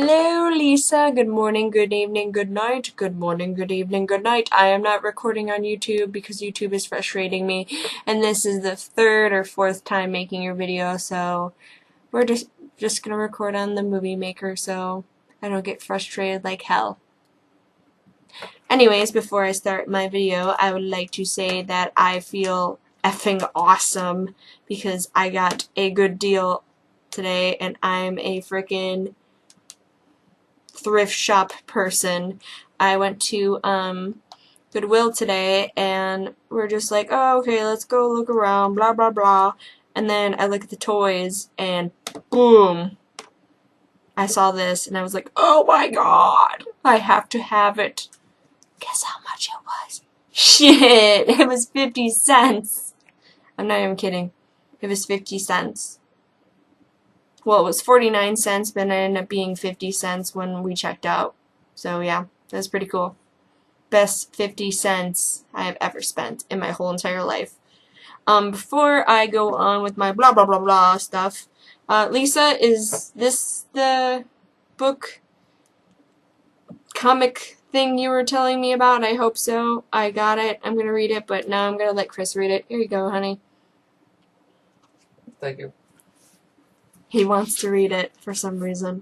Hello, Lisa. Good morning, good evening, good night. Good morning, good evening, good night. I am not recording on YouTube because YouTube is frustrating me, and this is the third or fourth time making your video, so we're just gonna record on the Movie Maker so I don't get frustrated like hell. Anyways, before I start my video, I would like to say that I feel effing awesome because I got a good deal today, and I'm a freaking thrift shop person. I went to Goodwill today and we're just like, oh, okay, let's go look around, blah blah blah. And then I look at the toys and boom, I saw this and I was like, oh my god, I have to have it. Guess how much it was? Shit, it was 50 cents. I'm not even kidding. It was 50 cents. Well, it was 49 cents, but it ended up being 50 cents when we checked out. So yeah, that's pretty cool. Best 50 cents I have ever spent in my whole entire life. Before I go on with my blah blah blah blah stuff, Lisa, is this the book comic thing you were telling me about? I hope so. I got it. I'm gonna read it, but now I'm gonna let Chris read it. Here you go, honey. Thank you. He wants to read it for some reason.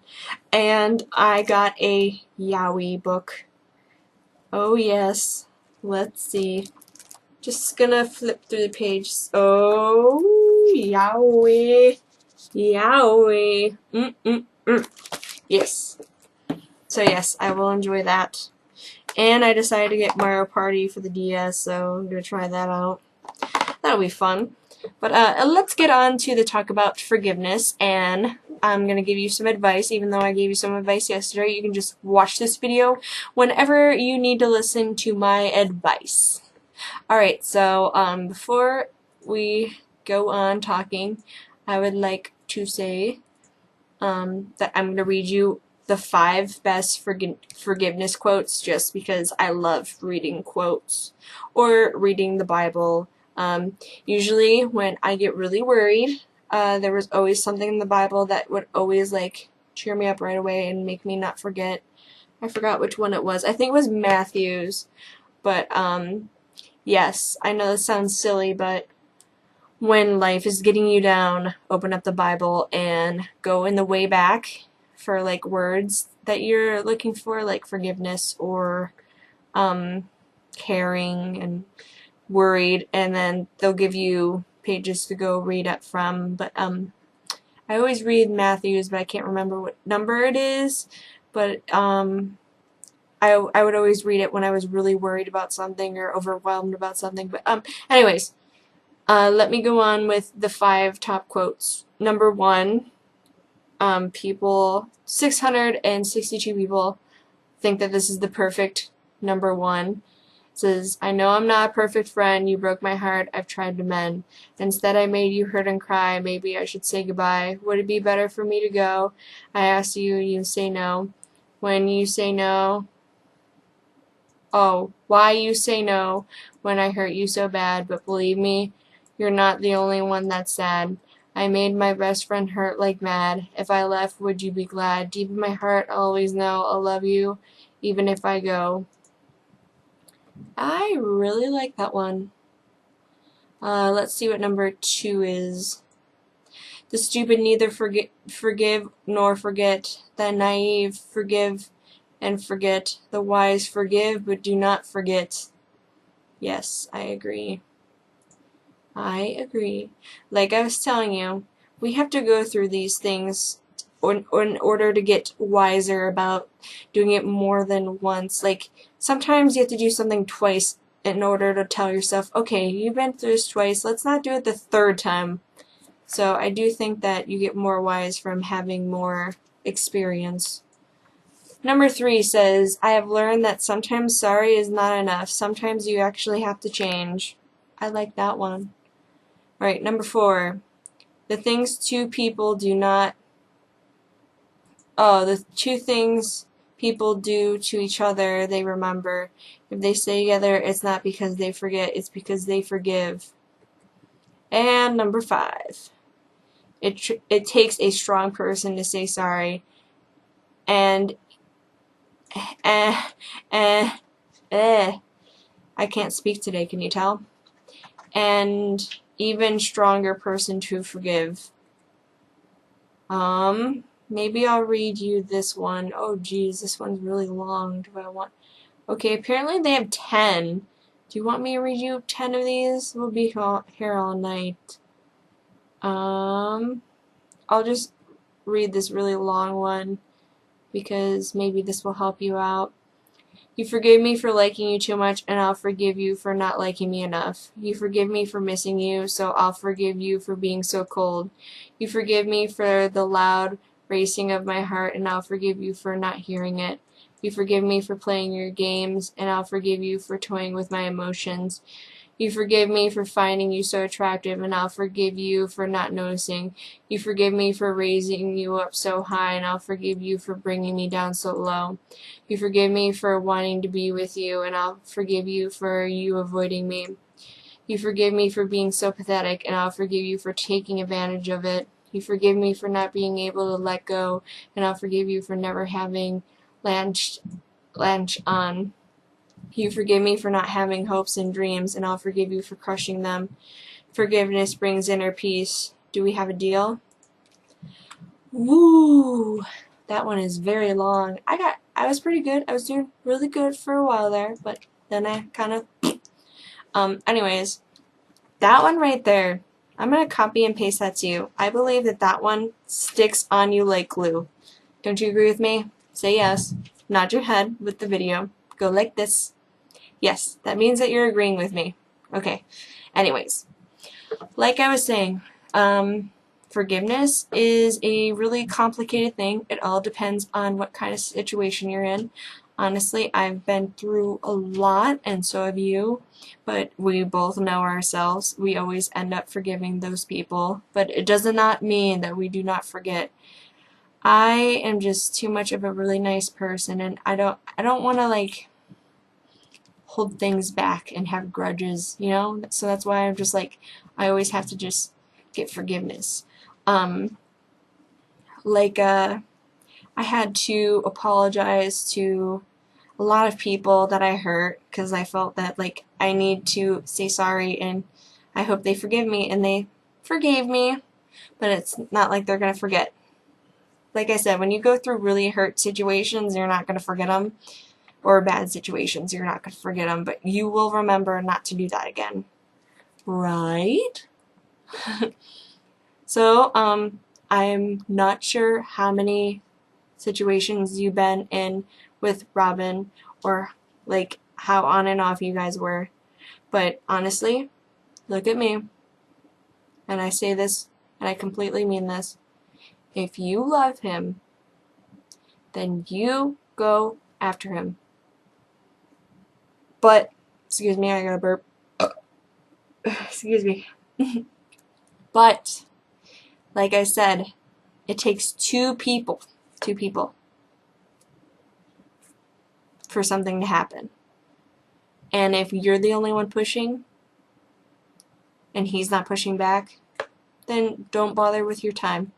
And I got a Yowie book. Oh yes. Let's see. Just gonna flip through the pages. Oh, Yowie. Yowie. Yes. So yes, I will enjoy that. And I decided to get Mario Party for the DS, so I'm gonna try that out. That'll be fun. But let's get on to the talk about forgiveness, and I'm going to give you some advice. Even though I gave you some advice yesterday, you can just watch this video whenever you need to listen to my advice. Alright, so before we go on talking, I would like to say that I'm going to read you the 5 best forgiveness quotes just because I love reading quotes or reading the Bible. Usually when I get really worried, there was always something in the Bible that would always like cheer me up right away and make me not forget. I forgot which one it was. I think it was Matthew's. But yes, I know this sounds silly, but when life is getting you down, open up the Bible and go in the way back for like words that you're looking for, like forgiveness or caring and worried, and then they'll give you pages to go read up from. But I always read Matthew's, but I can't remember what number it is. But I would always read it when I was really worried about something or overwhelmed about something. But anyways, let me go on with the 5 top quotes. Number 1, 662 people think that this is the perfect number 1. It says, I know I'm not a perfect friend, you broke my heart, I've tried to mend. Instead I made you hurt and cry, maybe I should say goodbye. Would it be better for me to go? I ask you, you say no. When you say no, oh, why you say no when I hurt you so bad, but believe me, you're not the only one that's sad. I made my best friend hurt like mad. If I left, would you be glad? Deep in my heart, I'll always know I'll love you, even if I go. I really like that one. Let's see what number 2 is. The stupid neither forgive nor forget. The naive forgive and forget. The wise forgive but do not forget. Yes, I agree. I agree. Like I was telling you, we have to go through these things in order to get wiser about doing it more than once. Like, sometimes you have to do something twice in order to tell yourself, okay, you've been through this twice, let's not do it the 3rd time. So I do think that you get more wise from having more experience. Number 3 says, I have learned that sometimes sorry is not enough. Sometimes you actually have to change. I like that one. Alright, number 4. The things two people do not... Oh, the 2 things people do to each other, they remember. If they stay together, it's not because they forget, it's because they forgive. And number 5. It takes a strong person to say sorry. and eh, eh, eh. I can't speak today, can you tell? And even stronger person to forgive. Maybe I'll read you this one. Oh geez, this one's really long. Do I want... Okay, apparently they have 10. Do you want me to read you 10 of these? We'll be here all night. I'll just read this really long one because maybe this will help you out. You forgive me for liking you too much, and I'll forgive you for not liking me enough. You forgive me for missing you, so I'll forgive you for being so cold. You forgive me for the loud racing of my heart, and I'll forgive you for not hearing it. You forgive me for playing your games, and I'll forgive you for toying with my emotions. You forgive me for finding you so attractive, and I'll forgive you for not noticing. You forgive me for raising you up so high, and I'll forgive you for bringing me down so low. You forgive me for wanting to be with you, and I'll forgive you for you avoiding me. You forgive me for being so pathetic, and I'll forgive you for taking advantage of it. You forgive me for not being able to let go, and I'll forgive you for never having latched on. You forgive me for not having hopes and dreams, and I'll forgive you for crushing them. Forgiveness brings inner peace. Do we have a deal? Woo! That one is very long. I was pretty good. I was doing really good for a while there, but then I kind of... anyways, that one right there, I'm going to copy and paste that to you. I believe that that one sticks on you like glue. Don't you agree with me? Say yes. Nod your head with the video. Go like this. Yes, that means that you're agreeing with me. Okay. Anyways, like I was saying, forgiveness is a really complicated thing. It all depends on what kind of situation you're in. Honestly, I've been through a lot, and so have you, but we both know ourselves. We always end up forgiving those people, but it does not mean that we do not forget. I am just too much of a really nice person, and I don't want to like hold things back and have grudges, you know? So that's why I'm just like, I always have to just get forgiveness. I had to apologize to a lot of people that I hurt because I felt that like I need to say sorry, and I hope they forgive me, and they forgave me, but it's not like they're gonna forget. Like I said, when you go through really hurt situations, you're not gonna forget them, or bad situations, you're not gonna forget them, but you will remember not to do that again. Right? So, I'm not sure how many situations you've been in with Robin, or like how on and off you guys were, but honestly, look at me, and I say this, and I completely mean this. If you love him, then you go after him. But, excuse me, I gotta burp. Excuse me. But, like I said, it takes two people for something to happen. And if you're the only one pushing, and he's not pushing back, then don't bother with your time.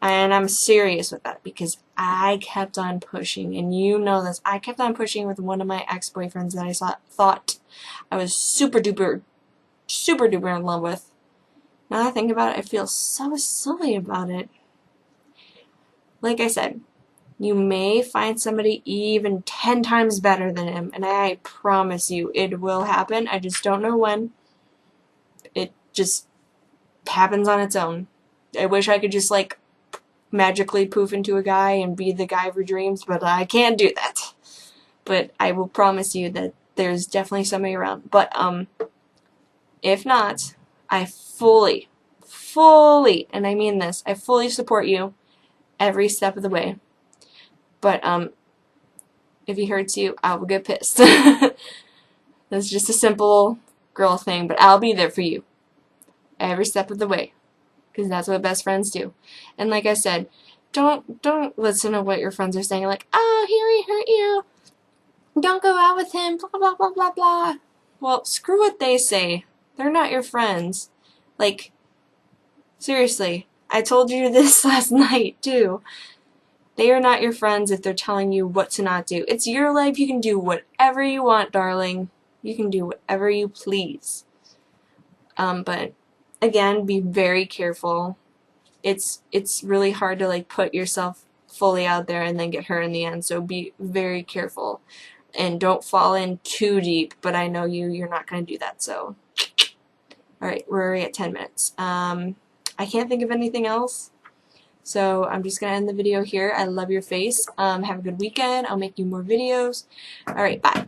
And I'm serious with that, because I kept on pushing, and you know this. I kept on pushing with one of my ex-boyfriends that I thought I was super duper in love with. Now that I think about it, I feel so silly about it. Like I said, you may find somebody even 10 times better than him, and I promise you it will happen. I just don't know when. It just happens on its own. I wish I could just like magically poof into a guy and be the guy of your dreams, but I can't do that. But I will promise you that there's definitely somebody around. But if not, I fully, and I mean this, I fully support you every step of the way. But if he hurts you, I will get pissed. That's just a simple girl thing, but I'll be there for you every step of the way, because that's what best friends do. And like I said, don't listen to what your friends are saying, like, oh, Harry hurt you, don't go out with him, blah blah blah blah blah. Well, screw what they say. They're not your friends. Like, seriously, I told you this last night too. They are not your friends if they're telling you what to not do. It's your life. You can do whatever you want, darling. You can do whatever you please. But again, be very careful. It's really hard to like put yourself fully out there and then get hurt in the end. So be very careful and don't fall in too deep. But I know you're not going to do that. So, all right, we're already at 10 minutes. I can't think of anything else. So I'm just going to end the video here. I love your face. Have a good weekend. I'll make you more videos. All right, bye.